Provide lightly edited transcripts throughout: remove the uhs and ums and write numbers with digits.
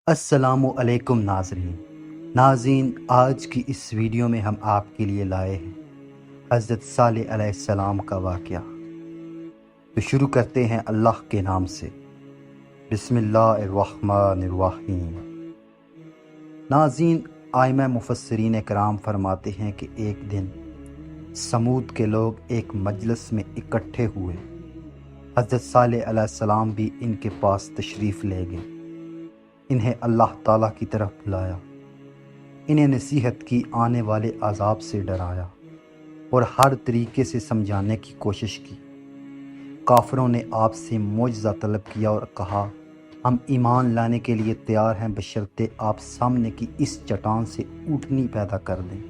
السلام علیکم ناظرین، آج کی اس ویڈیو میں ہم آپ کے لیے لائے ہیں حضرت صالح علیہ السلام کا واقعہ۔ تو شروع کرتے ہیں اللہ کے نام سے، بسم اللہ الرحمن الرحیم۔ ناظرین، آئمہ مفسرین کرام فرماتے ہیں کہ ایک دن سمود کے لوگ ایک مجلس میں اکٹھے ہوئے۔ حضرت صالح علیہ السلام بھی ان کے پاس تشریف لے گئے، انہیں اللہ تعالیٰ کی طرف بلایا، انہیں نصیحت کی، آنے والے عذاب سے ڈرایا اور ہر طریقے سے سمجھانے کی کوشش کی۔ کافروں نے آپ سے معجزہ طلب کیا اور کہا ہم ایمان لانے کے لیے تیار ہیں بشرطے آپ سامنے کی اس چٹان سے اونٹنی پیدا کر دیں۔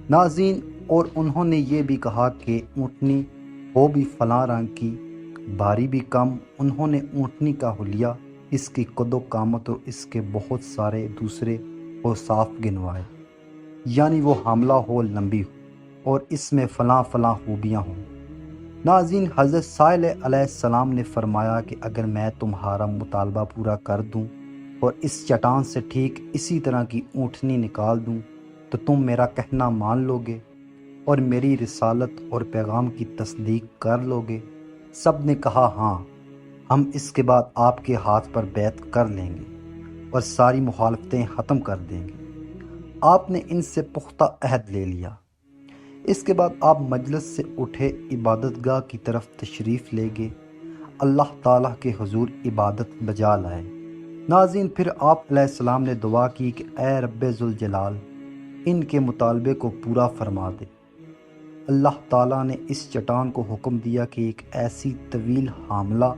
ناظرین، اور انہوں نے یہ بھی کہا کہ اونٹنی ہو بھی فلاں رنگ کی، باری بھی کم۔ انہوں نے اونٹنی کا حلیہ، اس کی قد و قامت اور اس کے بہت سارے دوسرے اوصاف گنوائے، یعنی وہ حاملہ ہو، لمبی ہو اور اس میں فلاں فلاں خوبیاں ہوں۔ ناظرین، حضرت صالح علیہ السلام نے فرمایا کہ اگر میں تمہارا مطالبہ پورا کر دوں اور اس چٹان سے ٹھیک اسی طرح کی اونٹنی نکال دوں تو تم میرا کہنا مان لو گے اور میری رسالت اور پیغام کی تصدیق کر لو گے؟ سب نے کہا ہاں، ہم اس کے بعد آپ کے ہاتھ پر بیعت کر لیں گے اور ساری مخالفتیں ختم کر دیں گے۔ آپ نے ان سے پختہ عہد لے لیا۔ اس کے بعد آپ مجلس سے اٹھے، عبادت گاہ کی طرف تشریف لے گئے، اللہ تعالیٰ کے حضور عبادت بجا لائے۔ ناظرین، پھر آپ علیہ السلام نے دعا کی کہ اے رب ذوالجلال، ان کے مطالبے کو پورا فرما دے۔ اللہ تعالیٰ نے اس چٹان کو حکم دیا کہ ایک ایسی طویل حاملہ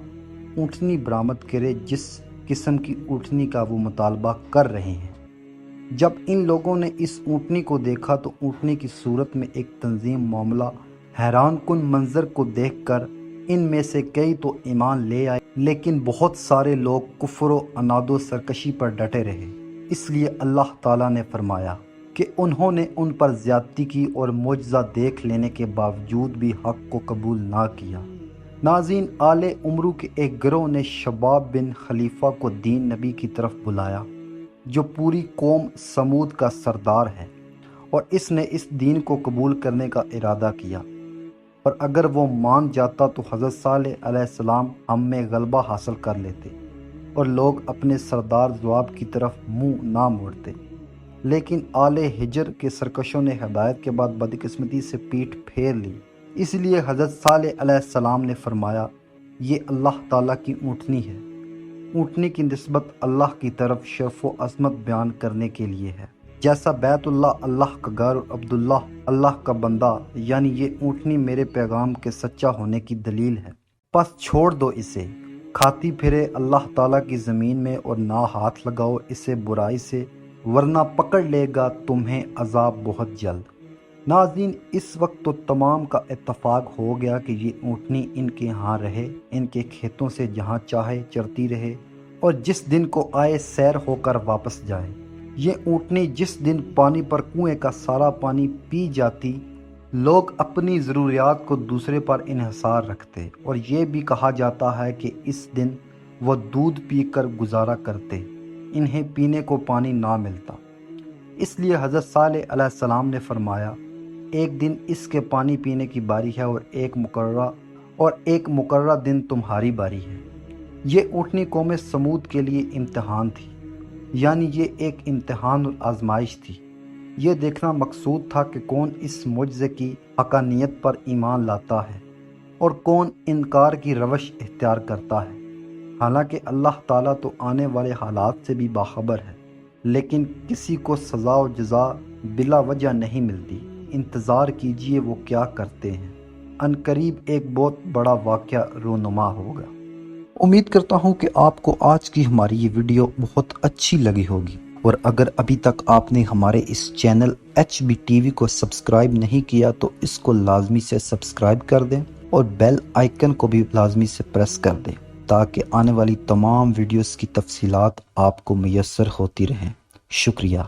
اونٹنی برآمد کرے جس قسم کی اونٹنی کا وہ مطالبہ کر رہے ہیں۔ جب ان لوگوں نے اس اونٹنی کو دیکھا تو اونٹنی کی صورت میں ایک تنظیم معاملہ حیران کن منظر کو دیکھ کر ان میں سے کئی تو ایمان لے آئے، لیکن بہت سارے لوگ کفر و عناد و سرکشی پر ڈٹے رہے۔ اس لیے اللہ تعالیٰ نے فرمایا کہ انہوں نے ان پر زیادتی کی اور معجزہ دیکھ لینے کے باوجود بھی حق کو قبول نہ کیا۔ ناظرین، آل عمرو کے ایک گروہ نے شباب بن خلیفہ کو دین نبی کی طرف بلایا، جو پوری قوم سمود کا سردار ہے، اور اس نے اس دین کو قبول کرنے کا ارادہ کیا، اور اگر وہ مان جاتا تو حضرت صالح علیہ السلام ہم میں غلبہ حاصل کر لیتے اور لوگ اپنے سردار ذواب کی طرف منہ نہ موڑتے۔ لیکن آل ہجر کے سرکشوں نے ہدایت کے بعد بدقسمتی سے پیٹھ پھیر لی، اس لیے حضرت صالح علیہ السلام نے فرمایا یہ اللہ تعالیٰ کی اونٹنی ہے۔ اونٹنی کی نسبت اللہ کی طرف شرف و عظمت بیان کرنے کے لیے ہے، جیسا بیت اللہ اللہ کا گھر اور عبداللہ اللہ کا بندہ، یعنی یہ اونٹنی میرے پیغام کے سچا ہونے کی دلیل ہے۔ پس چھوڑ دو اسے، کھاتی پھرے اللہ تعالیٰ کی زمین میں، اور نہ ہاتھ لگاؤ اسے برائی سے، ورنہ پکڑ لے گا تمہیں عذاب بہت جلد۔ ناظرین، اس وقت تو تمام کا اتفاق ہو گیا کہ یہ اونٹنی ان کے ہاں رہے، ان کے کھیتوں سے جہاں چاہے چرتی رہے، اور جس دن کو آئے سیر ہو کر واپس جائے۔ یہ اونٹنی جس دن پانی پر کنویں کا سارا پانی پی جاتی، لوگ اپنی ضروریات کو دوسرے پر انحصار رکھتے، اور یہ بھی کہا جاتا ہے کہ اس دن وہ دودھ پی کر گزارا کرتے، انہیں پینے کو پانی نہ ملتا۔ اس لیے حضرت صالح علیہ السلام نے فرمایا ایک دن اس کے پانی پینے کی باری ہے اور ایک مقررہ دن تمہاری باری ہے۔ یہ اونٹنی قوم سمود کے لیے امتحان تھی، یعنی یہ ایک امتحان اور آزمائش تھی۔ یہ دیکھنا مقصود تھا کہ کون اس معجزے کی حقانیت پر ایمان لاتا ہے اور کون انکار کی روش اختیار کرتا ہے۔ حالانکہ اللہ تعالیٰ تو آنے والے حالات سے بھی باخبر ہے، لیکن کسی کو سزا و جزا بلا وجہ نہیں ملتی۔ انتظار کیجئے وہ کیا کرتے ہیں، ان قریب ایک بہت بڑا واقعہ رونما ہوگا۔ امید کرتا ہوں کہ آپ کو آج کی ہماری یہ ویڈیو بہت اچھی لگی ہوگی، اور اگر ابھی تک آپ نے ہمارے اس چینل HB TV کو سبسکرائب نہیں کیا تو اس کو لازمی سے سبسکرائب کر دیں اور بیل آئیکن کو بھی لازمی سے پریس کر دیں، تاکہ آنے والی تمام ویڈیوز کی تفصیلات آپ کو میسر ہوتی رہیں۔ شکریہ۔